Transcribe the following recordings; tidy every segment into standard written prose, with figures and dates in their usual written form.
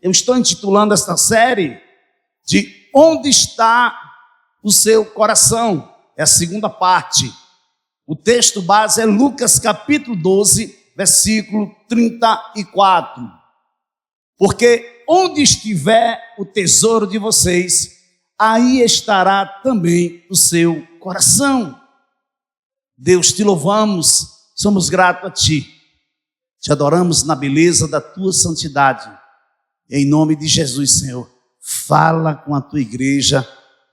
Eu estou intitulando esta série de Onde está o seu coração? É a segunda parte. O texto base é Lucas capítulo 12, versículo 34. Porque onde estiver o tesouro de vocês, aí estará também o seu coração. Deus, te louvamos, somos gratos a Ti. Te adoramos na beleza da Tua santidade. Em nome de Jesus, Senhor, fala com a Tua igreja,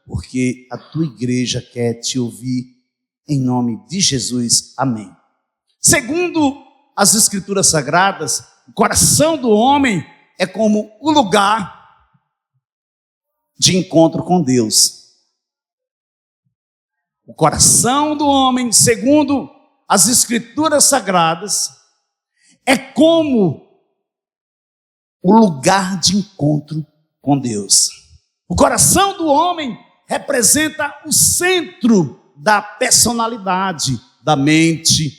porque a Tua igreja quer Te ouvir. Em nome de Jesus, amém. Segundo as Escrituras Sagradas, o coração do homem é como o lugar de encontro com Deus. O coração do homem, segundo as Escrituras Sagradas, é como o lugar de encontro com Deus. O coração do homem representa o centro da personalidade, da mente,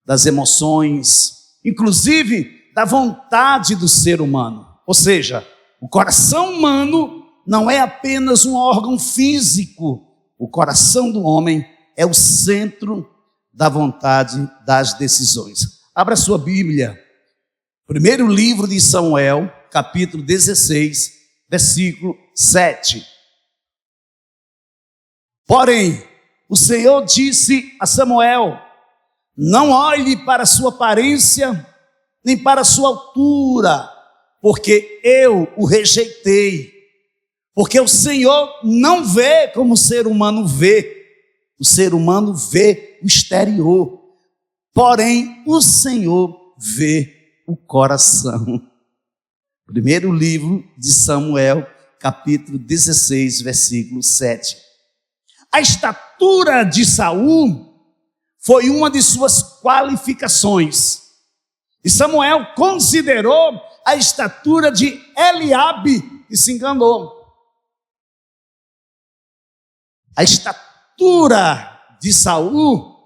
das emoções, inclusive da vontade do ser humano. Ou seja, o coração humano não é apenas um órgão físico. O coração do homem é o centro da vontade das decisões. Abra sua Bíblia. Primeiro livro de Samuel, capítulo 16, versículo 7. Porém, o Senhor disse a Samuel: não olhe para a sua aparência, nem para a sua altura, porque eu o rejeitei. Porque o Senhor não vê como o ser humano vê. O ser humano vê o exterior. Porém, o Senhor vê o coração. Primeiro livro de Samuel, capítulo 16, versículo 7. A estatura de Saul foi uma de suas qualificações. E Samuel considerou a estatura de Eliabe e se enganou. A estatura de Saul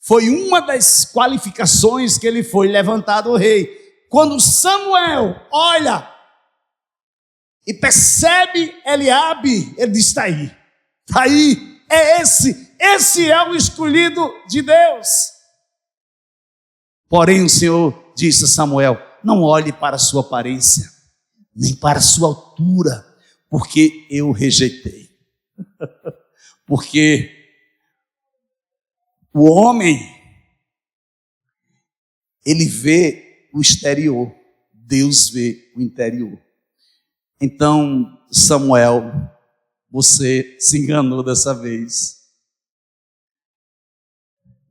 foi uma das qualificações que ele foi levantado ao rei. Quando Samuel olha e percebe Eliabe, ele diz: está aí, é esse é o escolhido de Deus. Porém o Senhor disse a Samuel: não olhe para a sua aparência, nem para a sua altura, porque eu o rejeitei. Porque o homem, ele vê o exterior, Deus vê o interior. Então, Samuel, você se enganou dessa vez.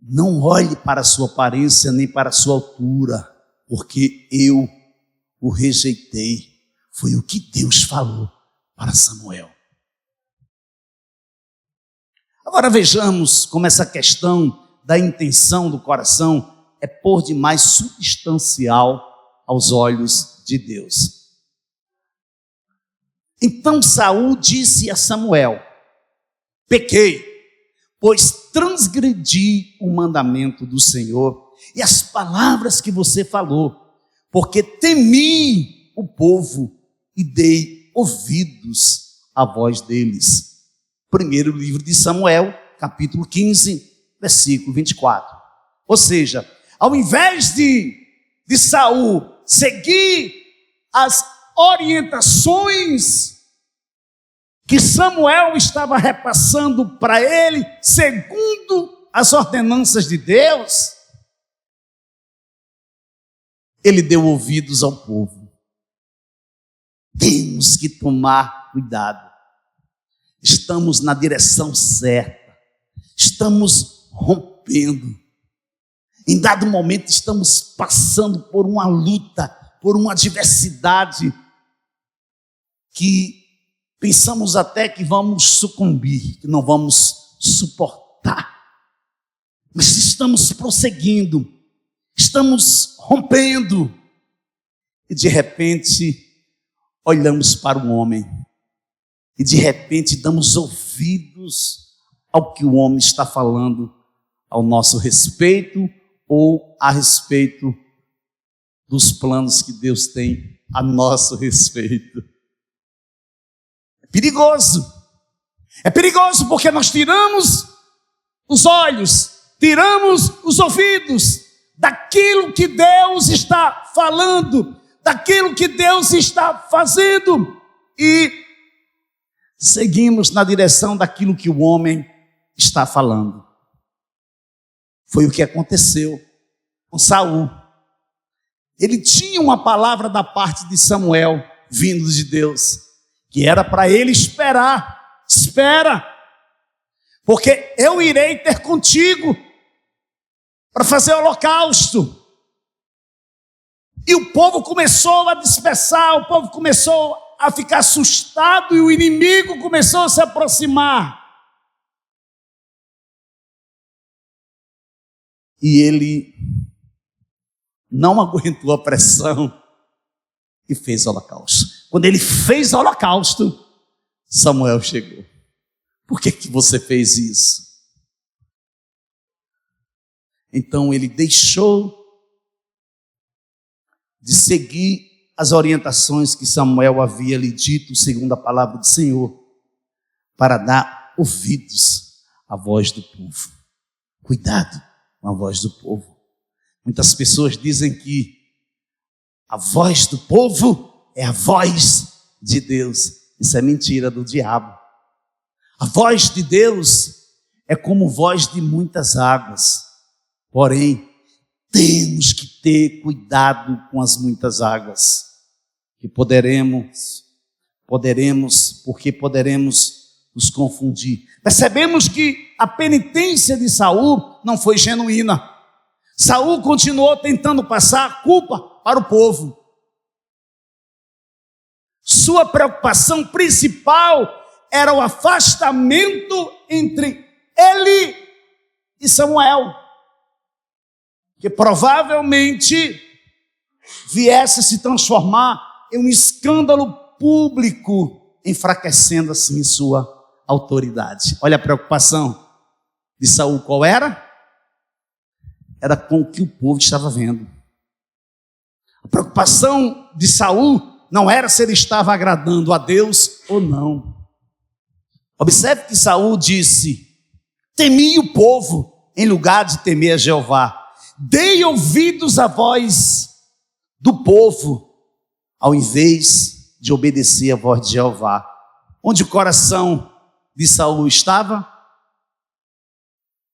Não olhe para a sua aparência nem para a sua altura, porque eu o rejeitei. Foi o que Deus falou para Samuel. Agora vejamos como essa questão da intenção do coração é por demais substancial aos olhos de Deus. Então Saul disse a Samuel: pequei, pois transgredi o mandamento do Senhor e as palavras que você falou, porque temi o povo e dei ouvidos à voz deles. Primeiro livro de Samuel, capítulo 15, versículo 24. Ou seja, ao invés de Saul seguir as orientações que Samuel estava repassando para ele, segundo as ordenanças de Deus, ele deu ouvidos ao povo. Temos que tomar cuidado. Estamos na direção certa, estamos rompendo. Em dado momento estamos passando por uma luta, por uma adversidade que pensamos até que vamos sucumbir, que não vamos suportar. Mas estamos prosseguindo, estamos rompendo. E de repente olhamos para o homem. E de repente damos ouvidos ao que o homem está falando ao nosso respeito ou a respeito dos planos que Deus tem a nosso respeito. É perigoso. É perigoso porque nós tiramos os olhos, tiramos os ouvidos daquilo que Deus está falando, daquilo que Deus está fazendo e seguimos na direção daquilo que o homem está falando. Foi o que aconteceu com Saul. Ele tinha uma palavra da parte de Samuel, vindo de Deus, que era para ele esperar. Espera, porque eu irei ter contigo para fazer holocausto. E o povo começou a dispersar, o povo começou a ficar assustado e o inimigo começou a se aproximar. E ele não aguentou a pressão e fez holocausto. Quando ele fez holocausto, Samuel chegou. Por que você fez isso? Então ele deixou de seguir as orientações que Samuel havia lhe dito, segundo a palavra do Senhor, para dar ouvidos à voz do povo. Cuidado com a voz do povo. Muitas pessoas dizem que a voz do povo é a voz de Deus. Isso é mentira do diabo. A voz de Deus é como voz de muitas águas. Porém, temos que ter cuidado com as muitas águas, que poderemos nos confundir. Percebemos que a penitência de Saul não foi genuína. Saul continuou tentando passar a culpa para o povo. Sua preocupação principal era o afastamento entre ele e Samuel, que provavelmente viesse a se transformar em um escândalo público, enfraquecendo assim sua autoridade. Olha a preocupação de Saul, qual era? Era com o que o povo estava vendo. A preocupação de Saul não era se ele estava agradando a Deus ou não. Observe que Saul disse: temi o povo em lugar de temer a Jeová. Dei ouvidos à voz do povo, ao invés de obedecer à voz de Jeová. Onde o coração de Saul estava?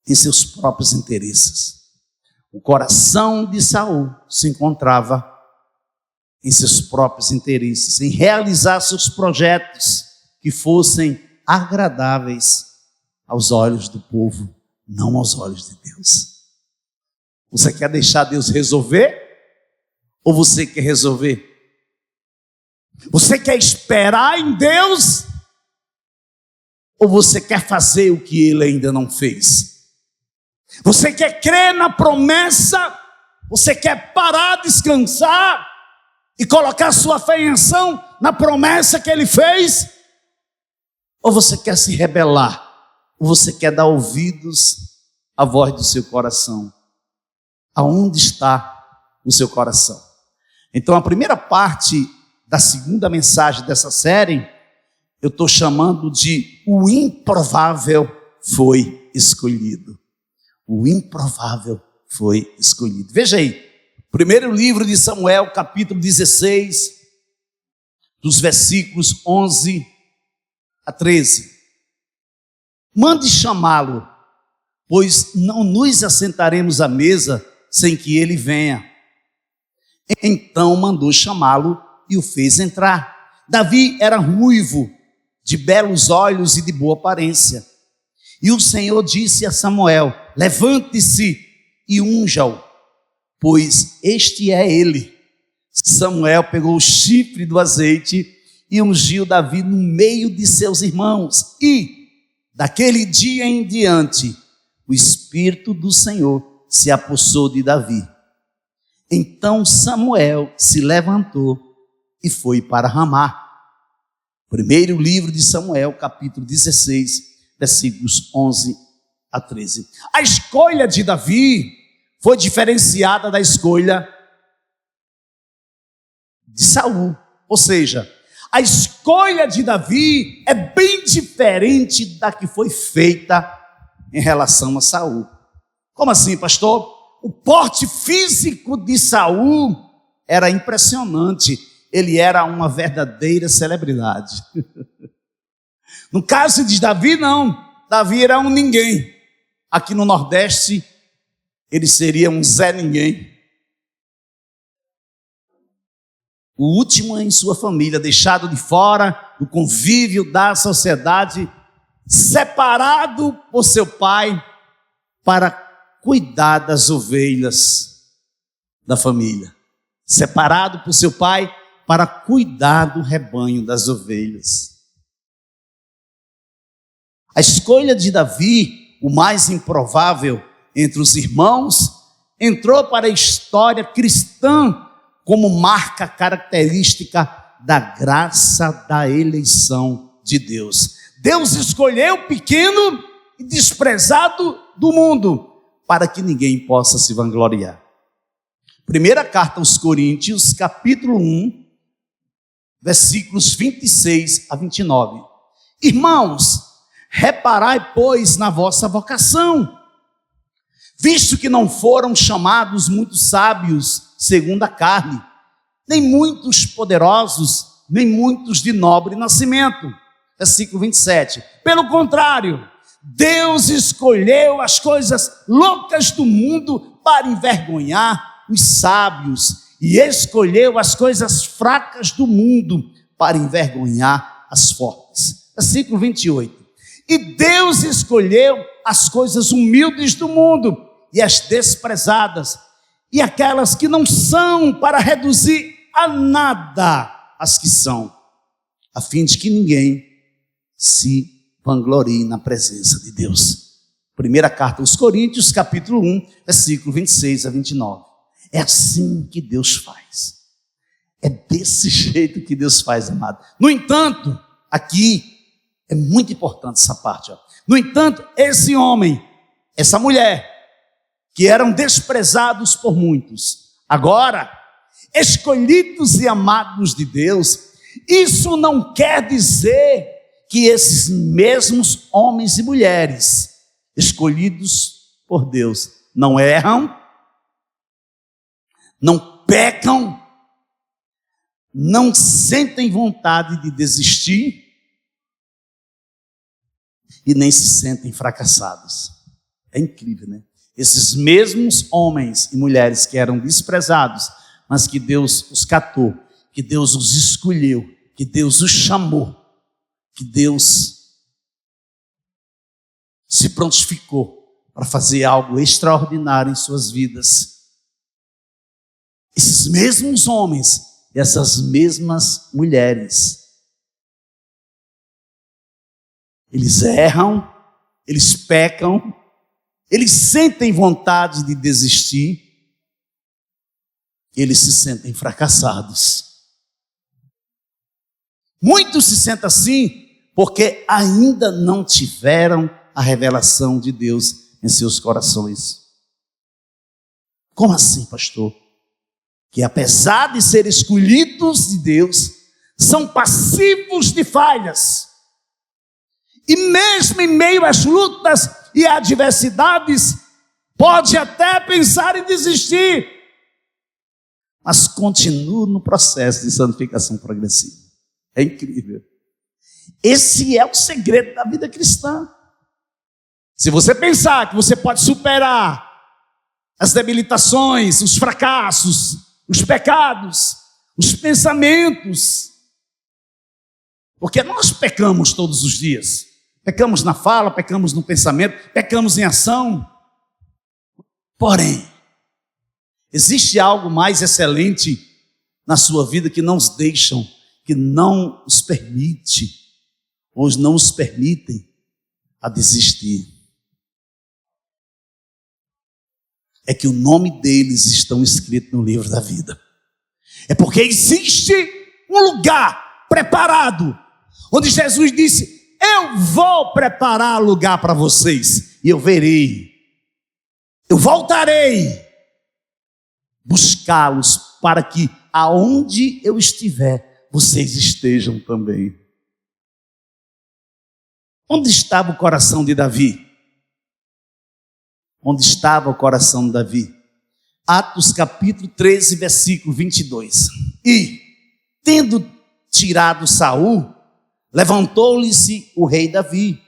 Em seus próprios interesses. O coração de Saul se encontrava em seus próprios interesses, em realizar seus projetos que fossem agradáveis aos olhos do povo, não aos olhos de Deus. Você quer deixar Deus resolver? Ou você quer resolver? Você quer esperar em Deus? Ou você quer fazer o que Ele ainda não fez? Você quer crer na promessa? Você quer parar, descansar e colocar sua fé em ação na promessa que Ele fez? Ou você quer se rebelar? Ou você quer dar ouvidos à voz do seu coração? Aonde está o seu coração? Então, a primeira parte da segunda mensagem dessa série, eu estou chamando de o improvável foi escolhido. O improvável foi escolhido. Veja aí, primeiro livro de Samuel, capítulo 16, dos versículos 11 a 13. Mande chamá-lo, pois não nos assentaremos à mesa sem que ele venha. Então mandou chamá-lo e o fez entrar. Davi era ruivo, de belos olhos e de boa aparência. E o Senhor disse a Samuel: levante-se e unja-o, pois este é ele. Samuel pegou o chifre do azeite e ungiu Davi no meio de seus irmãos. E, daquele dia em diante, o Espírito do Senhor se apossou de Davi. Então Samuel se levantou e foi para Ramá. Primeiro livro de Samuel, capítulo 16, versículos 11 a 13. A escolha de Davi foi diferenciada da escolha de Saul. Ou seja, a escolha de Davi é bem diferente da que foi feita em relação a Saul. Como assim, pastor? O porte físico de Saul era impressionante. Ele era uma verdadeira celebridade. No caso de Davi, não. Davi era um ninguém. Aqui no Nordeste, ele seria um Zé Ninguém. O último em sua família, deixado de fora do convívio da sociedade, separado por seu pai para cuidar das ovelhas da família. Separado por seu pai para cuidar do rebanho das ovelhas. A escolha de Davi, o mais improvável entre os irmãos, entrou para a história cristã como marca característica da graça da eleição de Deus. Deus escolheu o pequeno e desprezado do mundo, para que ninguém possa se vangloriar. Primeira carta aos Coríntios, capítulo 1, versículos 26 a 29. Irmãos, reparai, pois, na vossa vocação, visto que não foram chamados muitos sábios segundo a carne, nem muitos poderosos, nem muitos de nobre nascimento. Versículo 27. Pelo contrário, Deus escolheu as coisas loucas do mundo para envergonhar os sábios, e escolheu as coisas fracas do mundo para envergonhar as fortes. Versículo 28. E Deus escolheu as coisas humildes do mundo e as desprezadas, e aquelas que não são, para reduzir a nada as que são, a fim de que ninguém se vanglorie na presença de Deus. Primeira carta aos Coríntios, capítulo 1, versículo 26 a 29. É assim que Deus faz. É desse jeito que Deus faz, amado. No entanto, aqui é muito importante essa parte. No entanto, esse homem, essa mulher, que eram desprezados por muitos, agora, escolhidos e amados de Deus, isso não quer dizer que esses mesmos homens e mulheres, escolhidos por Deus, não erram, não pecam, não sentem vontade de desistir e nem se sentem fracassados. É incrível, né? Esses mesmos homens e mulheres que eram desprezados, mas que Deus os catou, que Deus os escolheu, que Deus os chamou, que Deus se prontificou para fazer algo extraordinário em suas vidas. Esses mesmos homens e essas mesmas mulheres, eles erram, eles pecam, eles sentem vontade de desistir, eles se sentem fracassados. Muitos se sentem assim porque ainda não tiveram a revelação de Deus em seus corações. Como assim, pastor? Que apesar de serem escolhidos de Deus, são passivos de falhas. E mesmo em meio às lutas e adversidades, pode até pensar em desistir, mas continua no processo de santificação progressiva. É incrível. Esse é o segredo da vida cristã. Se você pensar que você pode superar as debilitações, os fracassos, os pecados, os pensamentos, porque nós pecamos todos os dias. Pecamos na fala, pecamos no pensamento, pecamos em ação. Porém, existe algo mais excelente na sua vida que não os deixam, que não os permite, ou não os permitem a desistir. É que o nome deles estão escritos no livro da vida. É porque existe um lugar preparado, onde Jesus disse: eu vou preparar lugar para vocês, e eu verei, eu voltarei buscá-los, para que aonde eu estiver, vocês estejam também. Onde estava o coração de Davi? Onde estava o coração de Davi? Atos capítulo 13, versículo 22. E, tendo tirado Saul, levantou-lhe-se o rei Davi,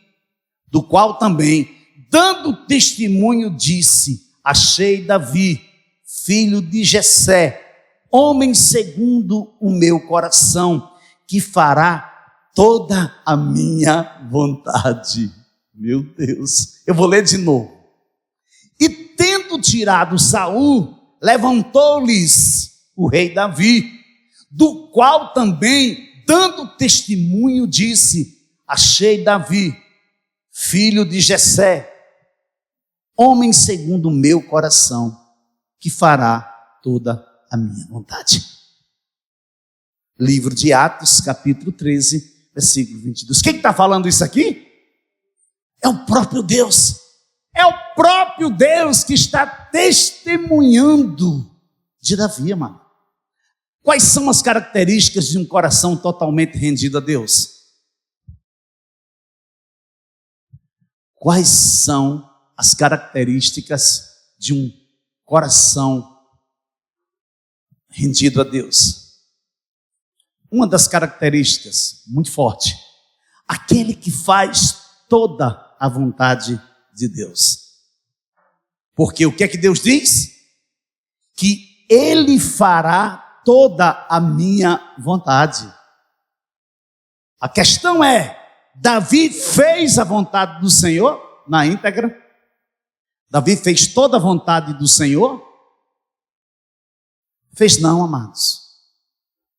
do qual também, dando testemunho, disse: achei Davi, filho de Jessé, homem segundo o meu coração, que fará toda a minha vontade. Meu Deus, eu vou ler de novo. E tendo tirado Saul, levantou-lhes o rei Davi, do qual também, dando testemunho, disse: achei Davi, filho de Jessé, homem segundo o meu coração, que fará toda a minha vontade. Livro de Atos, capítulo 13, versículo 22. Quem está falando isso aqui? É o próprio Deus. É o próprio Deus que está testemunhando de Davi, amado. Quais são as características de um coração totalmente rendido a Deus? Quais são as características de um coração rendido a Deus? Uma das características muito forte, aquele que faz toda a vontade de Deus. Porque o que é que Deus diz? Que Ele fará toda a minha vontade. A questão é, Davi fez a vontade do Senhor na íntegra? Davi fez toda a vontade do Senhor? Fez não, amados.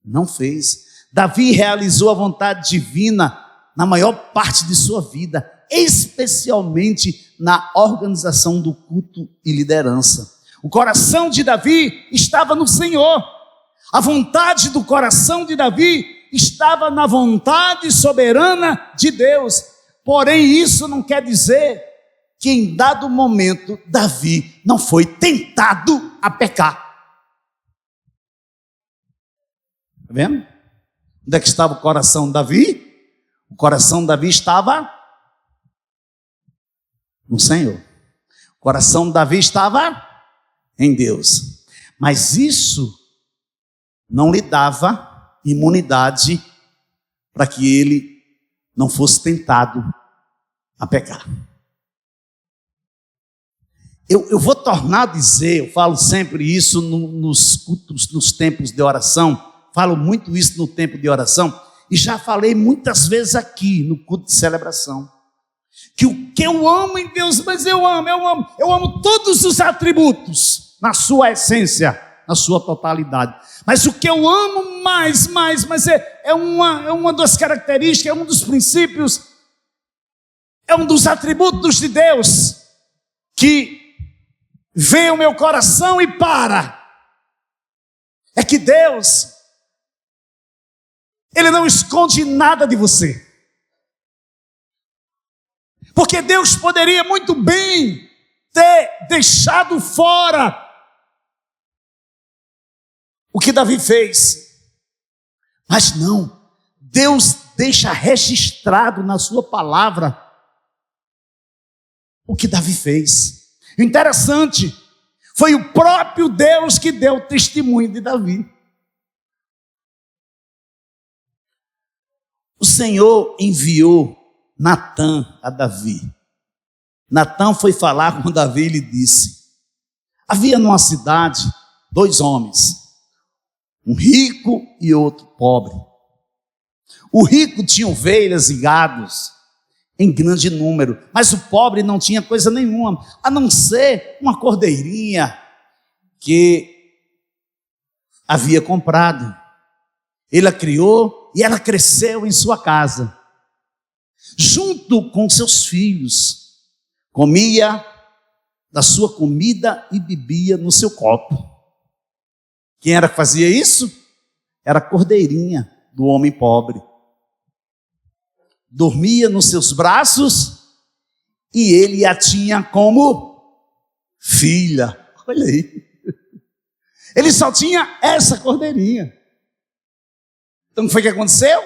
Não fez. Davi realizou a vontade divina na maior parte de sua vida, especialmente na organização do culto e liderança. O coração de Davi estava no Senhor. A vontade do coração de Davi estava na vontade soberana de Deus. Porém, isso não quer dizer que em dado momento Davi não foi tentado a pecar. Está vendo? Onde é que estava o coração de Davi? O coração de Davi estava no Senhor. O coração de Davi estava em Deus. Mas isso não lhe dava imunidade para que ele não fosse tentado a pecar. Eu vou tornar a dizer, eu falo sempre isso nos cultos, nos tempos de oração, falo muito isso no tempo de oração, e já falei muitas vezes aqui no culto de celebração, que o que eu amo em Deus, mas eu amo todos os atributos, na sua essência, na sua totalidade. Mas o que eu amo mais é uma das características, é um dos princípios, é um dos atributos de Deus, que vem ao meu coração e para. É que Deus, Ele não esconde nada de você. Porque Deus poderia muito bem ter deixado fora o que Davi fez. Mas não, Deus deixa registrado na sua palavra o que Davi fez. O interessante, foi o próprio Deus que deu testemunho de Davi. O Senhor enviou Natã a Davi. Natã foi falar com Davi e lhe disse: havia numa cidade 2 homens, um rico e outro pobre. O rico tinha ovelhas e gados em grande número, mas o pobre não tinha coisa nenhuma, a não ser uma cordeirinha que havia comprado. Ele a criou e ela cresceu em sua casa, junto com seus filhos, comia da sua comida e bebia no seu copo. Quem era que fazia isso? Era a cordeirinha do homem pobre. Dormia nos seus braços e ele a tinha como filha. Olha aí. Ele só tinha essa cordeirinha. Então o que foi que aconteceu?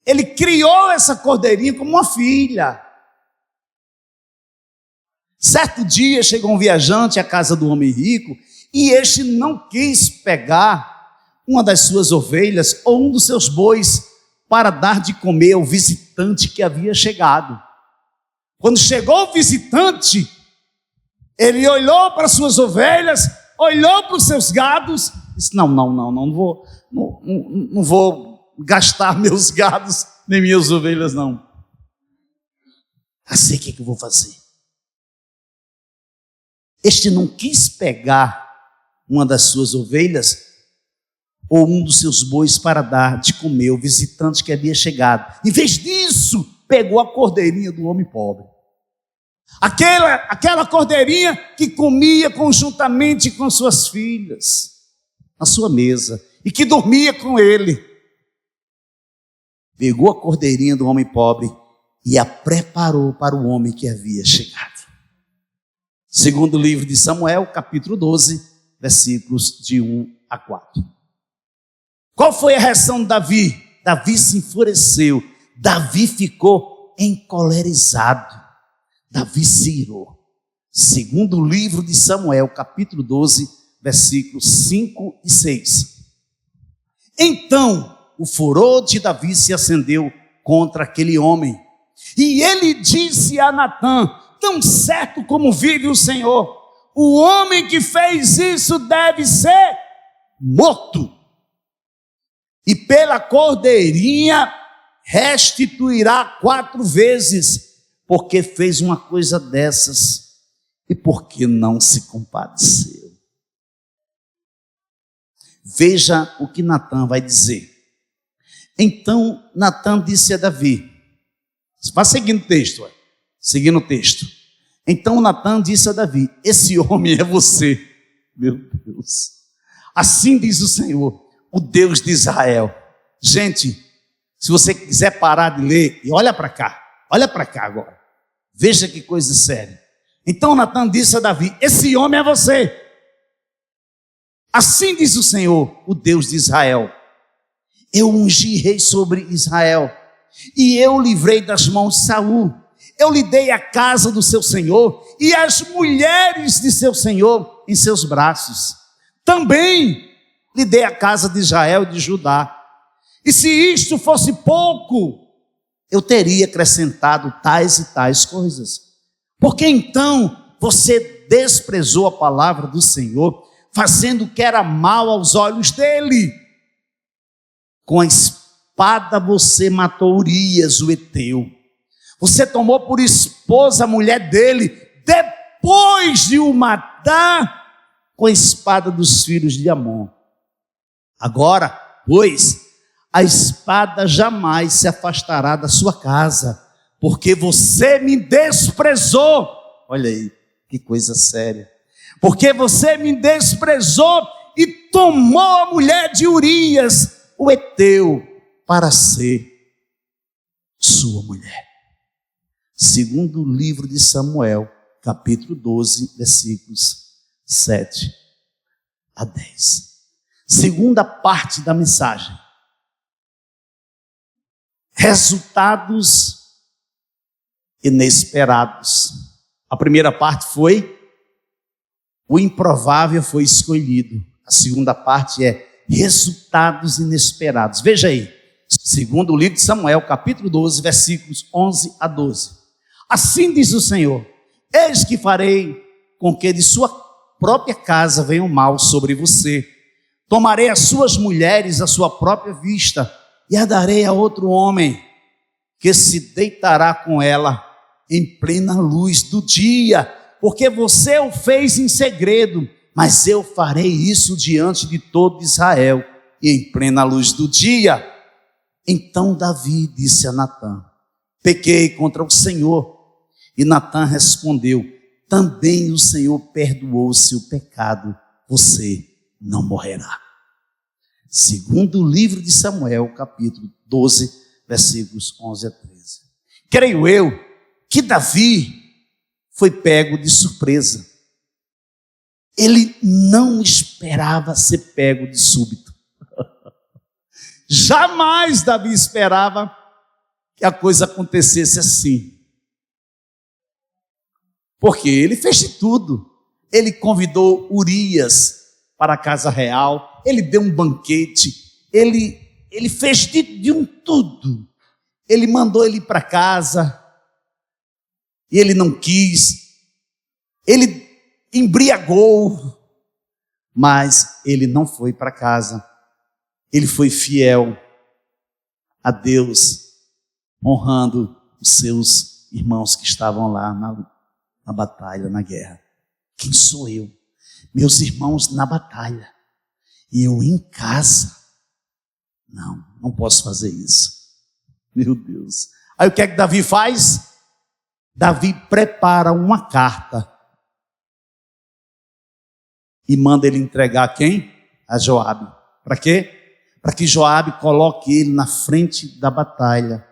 Ele criou essa cordeirinha como uma filha. Certo dia chegou um viajante à casa do homem rico e este não quis pegar uma das suas ovelhas ou um dos seus bois para dar de comer ao visitante que havia chegado. Quando chegou o visitante, ele olhou para as suas ovelhas, olhou para os seus gados, disse: não vou gastar meus gados nem minhas ovelhas, não. Assim, o que eu vou fazer? Este não quis pegar uma das suas ovelhas ou um dos seus bois para dar de comer ao visitante que havia chegado. Em vez disso, pegou a cordeirinha do homem pobre. Aquela cordeirinha que comia conjuntamente com suas filhas na sua mesa e que dormia com ele. Pegou a cordeirinha do homem pobre e a preparou para o homem que havia chegado. Segundo livro de Samuel, capítulo 12, versículos de 1 a 4. Qual foi a reação de Davi? Davi se enfureceu. Davi ficou encolerizado. Davi se irou. Segundo livro de Samuel, capítulo 12, versículos 5 e 6. Então, o furor de Davi se acendeu contra aquele homem. E ele disse a Natã: tão certo como vive o Senhor, o homem que fez isso deve ser morto. E pela cordeirinha restituirá 4 vezes, porque fez uma coisa dessas e porque não se compadeceu. Veja o que Natã vai dizer. Então Natã disse a Davi, vá seguindo o texto, seguindo o texto. Então Natã disse a Davi: esse homem é você. Meu Deus. Assim diz o Senhor, o Deus de Israel. Gente, se você quiser parar de ler, e olha para cá agora. Veja que coisa séria. Então Natã disse a Davi: esse homem é você. Assim diz o Senhor, o Deus de Israel: eu ungi rei sobre Israel, e eu livrei das mãos de Saul. Eu lhe dei a casa do seu senhor e as mulheres de seu senhor em seus braços. Também lhe dei a casa de Israel e de Judá. E se isto fosse pouco, eu teria acrescentado tais e tais coisas. Porque então você desprezou a palavra do Senhor, fazendo o que era mal aos olhos dele. Com a espada você matou Urias, o heteu. Você tomou por esposa a mulher dele, depois de o matar com a espada dos filhos de Amon. Agora, pois, a espada jamais se afastará da sua casa, porque você me desprezou. Olha aí, que coisa séria. Porque você me desprezou e tomou a mulher de Urias, o heteu, para ser sua mulher. Segundo o livro de Samuel, capítulo 12, versículos 7 a 10. Segunda parte da mensagem. Resultados inesperados. A primeira parte foi: o improvável foi escolhido. A segunda parte é resultados inesperados. Veja aí, segundo o livro de Samuel, capítulo 12, versículos 11 a 12. Assim diz o Senhor: eis que farei com que de sua própria casa venha o mal sobre você. Tomarei as suas mulheres à sua própria vista e a darei a outro homem, que se deitará com ela em plena luz do dia, porque você o fez em segredo, mas eu farei isso diante de todo Israel e em plena luz do dia. Então Davi disse a Natã: pequei contra o Senhor. E Natã respondeu: também o Senhor perdoou o seu pecado, você não morrerá. Segundo o livro de Samuel, capítulo 12, versículos 11 a 13. Creio eu que Davi foi pego de surpresa. Ele não esperava ser pego de súbito. Jamais Davi esperava que a coisa acontecesse assim. Porque ele fez de tudo. Ele convidou Urias para a casa real, ele deu um banquete, ele fez de um tudo. Ele mandou ele ir para casa, e ele não quis. Ele embriagou, mas ele não foi para casa. Ele foi fiel a Deus, honrando os seus irmãos que estavam lá na batalha, na guerra. Quem sou eu? Meus irmãos na batalha, e eu em casa. Não posso fazer isso. Meu Deus. Aí o que é que Davi faz? Davi prepara uma carta e manda ele entregar a quem? A Joabe. Para quê? Para que Joabe coloque ele na frente da batalha,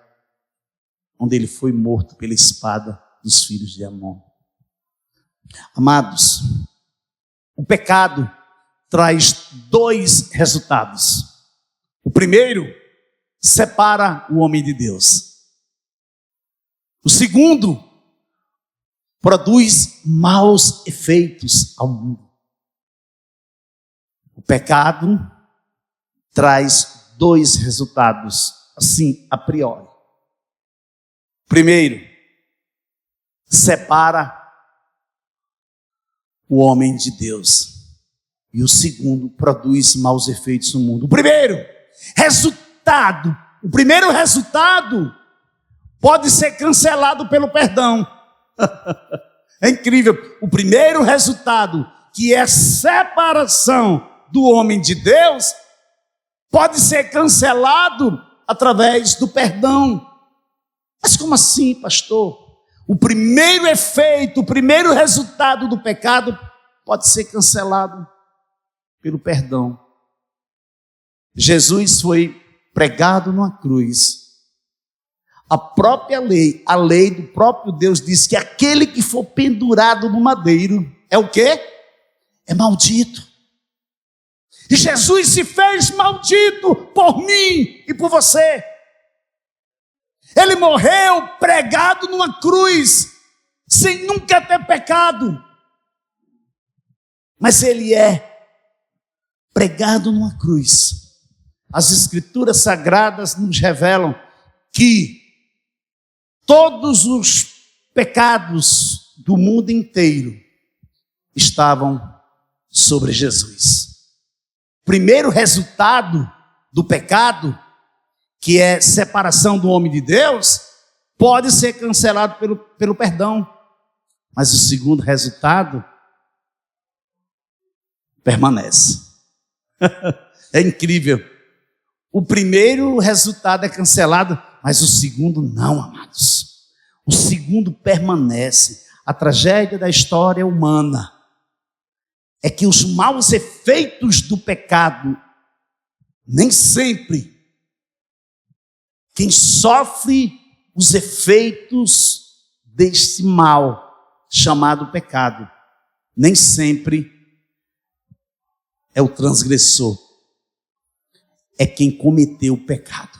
onde ele foi morto pela espada dos filhos de Amon. Amados, o pecado traz dois resultados. O primeiro, separa o homem de Deus. O segundo, produz maus efeitos ao mundo. O pecado traz dois resultados, assim, a priori. Primeiro, separa o homem de Deus. E o segundo, produz maus efeitos no mundo. O primeiro resultado pode ser cancelado pelo perdão. É incrível. O primeiro resultado, que é separação do homem de Deus, pode ser cancelado através do perdão. Mas como assim, pastor? O primeiro efeito, o primeiro resultado do pecado pode ser cancelado pelo perdão. Jesus foi pregado numa cruz. A própria lei, a lei do próprio Deus diz que aquele que for pendurado no madeiro é o quê? É maldito. E Jesus se fez maldito por mim e por você. Ele morreu pregado numa cruz, sem nunca ter pecado. Mas ele é pregado numa cruz. As Escrituras Sagradas nos revelam que todos os pecados do mundo inteiro estavam sobre Jesus. Primeiro resultado do pecado, que é separação do homem de Deus, pode ser cancelado pelo perdão. Mas o segundo resultado permanece. É incrível. O primeiro resultado é cancelado, mas o segundo não, amados. O segundo permanece. A tragédia da história humana é que os maus efeitos do pecado, nem sempre quem sofre os efeitos deste mal chamado pecado, nem sempre é o transgressor, é quem cometeu o pecado.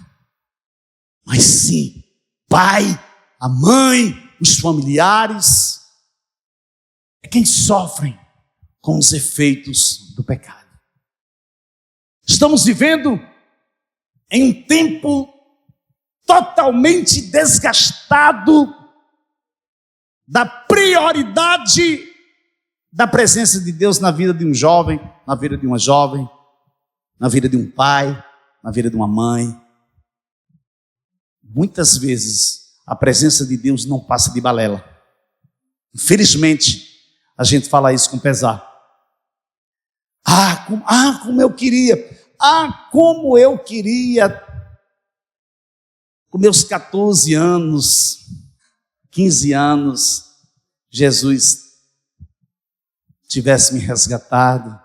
Mas sim, pai, a mãe, os familiares, é quem sofrem com os efeitos do pecado. Estamos vivendo em um tempo totalmente desgastado da prioridade da presença de Deus na vida de um jovem, na vida de uma jovem, na vida de um pai, na vida de uma mãe. Muitas vezes a presença de Deus não passa de balela. Infelizmente, a gente fala isso com pesar. Como eu queria, com meus 14 anos, 15 anos, Jesus tivesse me resgatado.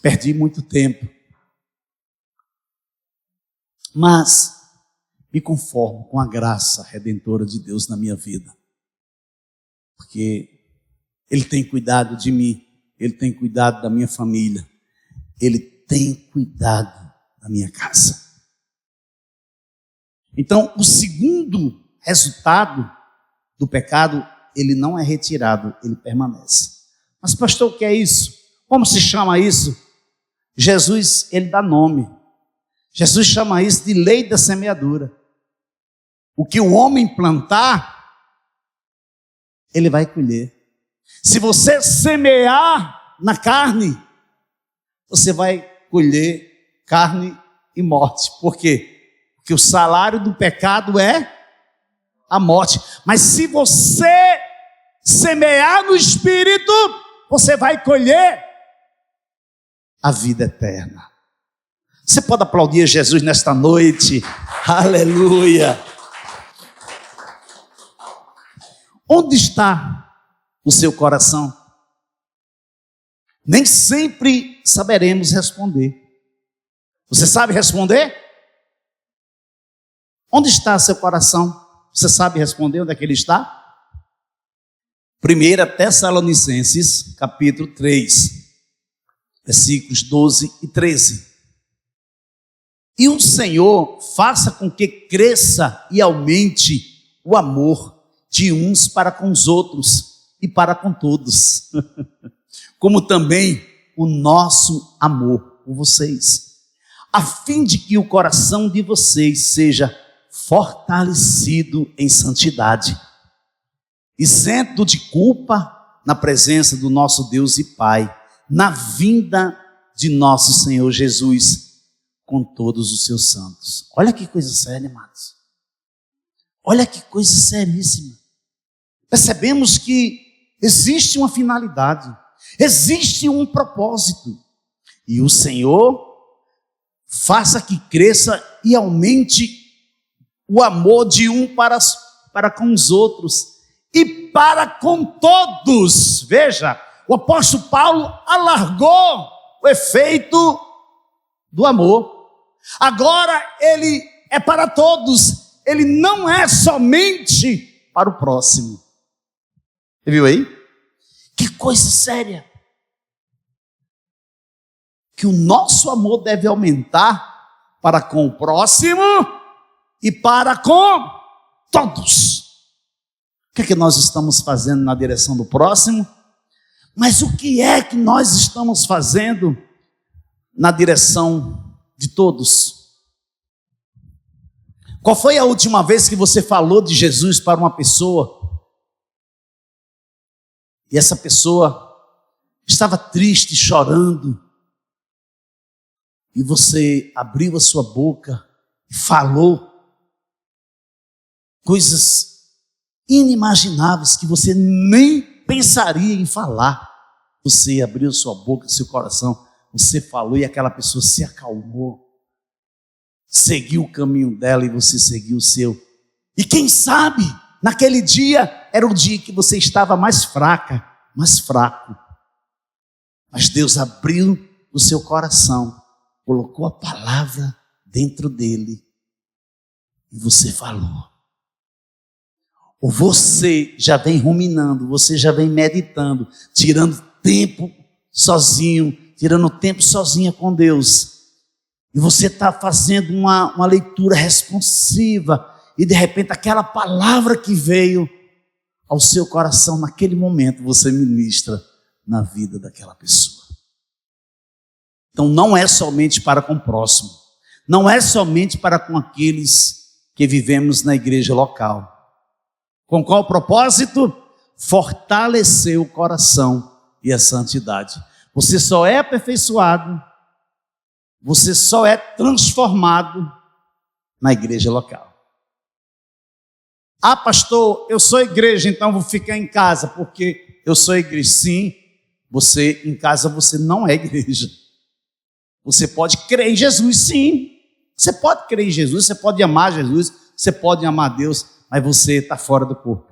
Perdi muito tempo. Mas me conformo com a graça redentora de Deus na minha vida. Porque Ele tem cuidado de mim, Ele tem cuidado da minha família, Ele tem cuidado da minha casa. Então, o segundo resultado do pecado, ele não é retirado, ele permanece. Mas pastor, o que é isso? Como se chama isso? Jesus, ele dá nome. Jesus chama isso de lei da semeadura. O que o homem plantar, ele vai colher. Se você semear na carne, você vai colher carne e morte. Por quê? Porque o salário do pecado é a morte. Mas se você semear no Espírito, você vai colher a vida eterna. Você pode aplaudir Jesus nesta noite? Aleluia! Onde está o seu coração? Nem sempre saberemos responder. Você sabe responder? Onde está seu coração? Você sabe responder onde é que ele está? 1 Tessalonicenses, capítulo 3, versículos 12 e 13. E o Senhor faça com que cresça e aumente o amor de uns para com os outros e para com todos, como também o nosso amor por vocês, a fim de que o coração de vocês seja fortalecido em santidade, isento de culpa na presença do nosso Deus e Pai, na vinda de nosso Senhor Jesus, com todos os seus santos. Olha que coisa séria, amados. Olha que coisa seríssima. Percebemos que existe uma finalidade, existe um propósito. E o Senhor faça que cresça e aumente o amor de um para com os outros e para com todos. Veja, o apóstolo Paulo alargou o efeito do amor. Agora ele é para todos, ele não é somente para o próximo. Você viu aí? Que coisa séria. Que o nosso amor deve aumentar para com o próximo e para com todos. O que é que nós estamos fazendo na direção do próximo? Mas o que é que nós estamos fazendo na direção de todos? Qual foi a última vez que você falou de Jesus para uma pessoa e essa pessoa estava triste, chorando, e você abriu a sua boca e falou coisas inimagináveis que você nem pensaria em falar? Você abriu sua boca, seu coração, você falou e aquela pessoa se acalmou, seguiu o caminho dela e você seguiu o seu. E quem sabe, naquele dia, era o dia que você estava mais fraca, mais fraco. Mas Deus abriu o seu coração, colocou a palavra dentro dele e você falou. Ou você já vem ruminando, você já vem meditando, tirando tempo sozinho, tirando tempo sozinha com Deus. E você está fazendo uma leitura responsiva, e de repente aquela palavra que veio ao seu coração naquele momento, você ministra na vida daquela pessoa. Então não é somente para com o próximo, não é somente para com aqueles que vivemos na igreja local. Com qual propósito? Fortalecer o coração e a santidade. Você só é aperfeiçoado, você só é transformado na igreja local. Ah, pastor, eu sou igreja, então vou ficar em casa, porque eu sou igreja. Sim, você em casa você não é igreja. Você pode crer em Jesus, sim. Você pode crer em Jesus, você pode amar Jesus, você pode amar Deus, mas você está fora do corpo.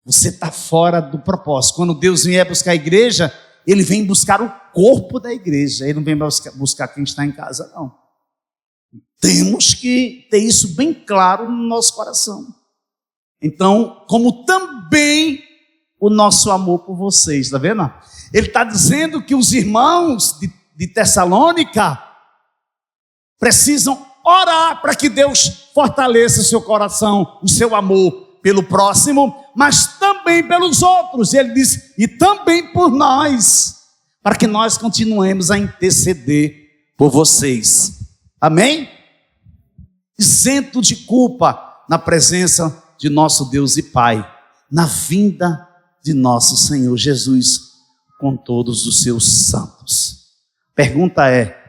Você está fora do propósito. Quando Deus vier buscar a igreja, Ele vem buscar o corpo da igreja. Ele não vem buscar quem está em casa, não. Temos que ter isso bem claro no nosso coração. Então, como também o nosso amor por vocês, está vendo? Ele está dizendo que os irmãos de Tessalônica precisam orar para que Deus fortaleça o seu coração, o seu amor pelo próximo, mas também pelos outros. E ele diz, e também por nós, para que nós continuemos a interceder por vocês. Amém? Isento de culpa na presença de nosso Deus e Pai, na vinda de nosso Senhor Jesus com todos os seus santos. Pergunta é: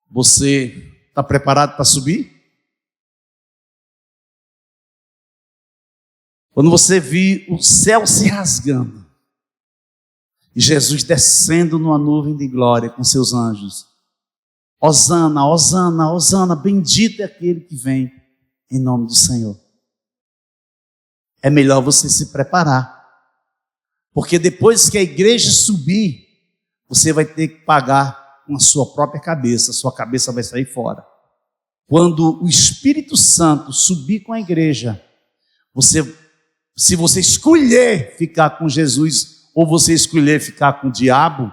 você está preparado para subir? Quando você vir o céu se rasgando e Jesus descendo numa nuvem de glória com seus anjos, Hosana, Hosana, Hosana, bendito é aquele que vem em nome do Senhor. É melhor você se preparar, porque depois que a igreja subir, você vai ter que pagar com a sua própria cabeça, a sua cabeça vai sair fora. Quando o Espírito Santo subir com a igreja, se você escolher ficar com Jesus ou você escolher ficar com o diabo,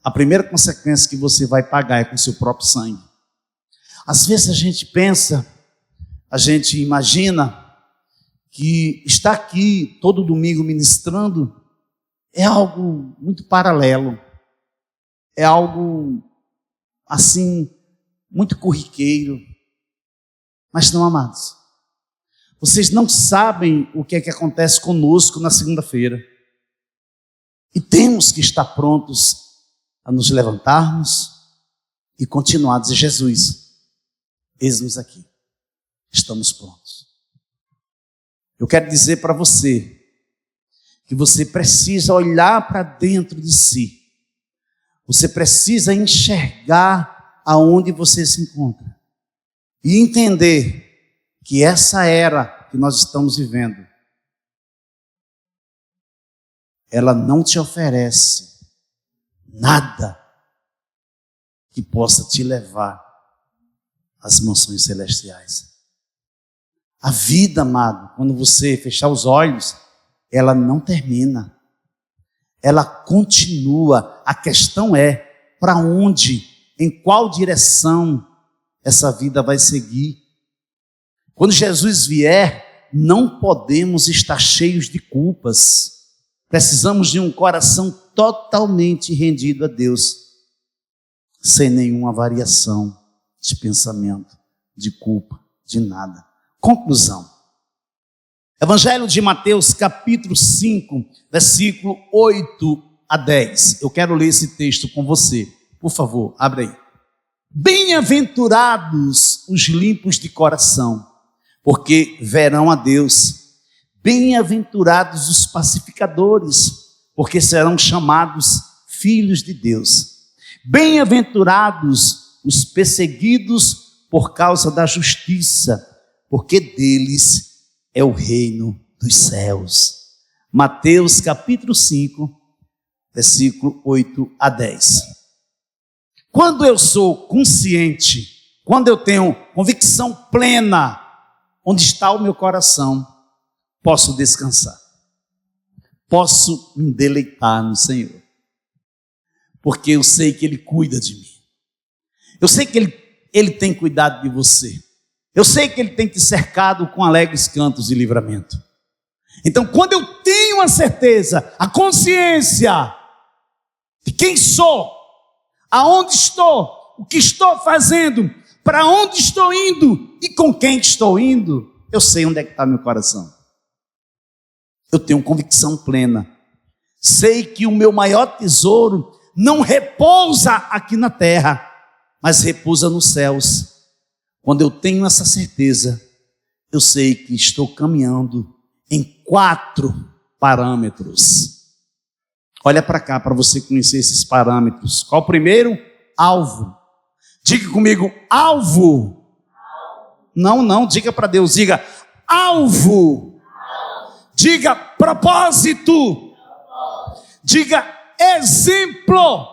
a primeira consequência que você vai pagar é com o seu próprio sangue. Às vezes a gente pensa, a gente imagina que estar aqui todo domingo ministrando é algo muito paralelo, é algo assim, muito corriqueiro. Mas não, amados, vocês não sabem o que é que acontece conosco na segunda-feira. E temos que estar prontos a nos levantarmos e continuar a dizer: Jesus, eis-nos aqui, estamos prontos. Eu quero dizer para você que você precisa olhar para dentro de si. Você precisa enxergar aonde você se encontra e entender que essa era que nós estamos vivendo, ela não te oferece nada que possa te levar às mansões celestiais. A vida, amado, quando você fechar os olhos, ela não termina. Ela continua. A questão é para onde, em qual direção essa vida vai seguir. Quando Jesus vier, não podemos estar cheios de culpas. Precisamos de um coração totalmente rendido a Deus, sem nenhuma variação de pensamento, de culpa, de nada. Conclusão. Evangelho de Mateus, capítulo 5, versículo 8 a 10. Eu quero ler esse texto com você. Por favor, abre aí. Bem-aventurados os limpos de coração, porque verão a Deus. Bem-aventurados os pacificadores, porque serão chamados filhos de Deus. Bem-aventurados os perseguidos por causa da justiça, porque deles é o reino dos céus. Mateus capítulo 5, versículo 8 a 10. Quando eu sou consciente, quando eu tenho convicção plena, onde está o meu coração, posso descansar. Posso me deleitar no Senhor. Porque eu sei que Ele cuida de mim. Eu sei que Ele tem cuidado de você. Eu sei que Ele tem te cercado com alegres cantos de livramento. Então, quando eu tenho a certeza, a consciência de quem sou, aonde estou, o que estou fazendo, para onde estou indo e com quem estou indo, eu sei onde é que está meu coração. Eu tenho convicção plena. Sei que o meu maior tesouro não repousa aqui na terra, mas repousa nos céus. Quando eu tenho essa certeza, eu sei que estou caminhando em 4 parâmetros. Olha para cá para você conhecer esses parâmetros. Qual o primeiro? Alvo. Diga comigo, alvo. Não, diga para Deus, diga alvo. Diga propósito. Diga exemplo.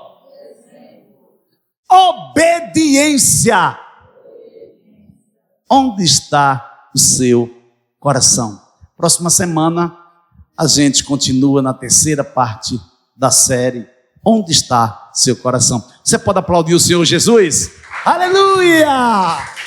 obediência. Onde está o seu coração? Próxima semana a gente continua na terceira parte da série. Onde está seu coração? Você pode aplaudir o Senhor Jesus? Aleluia!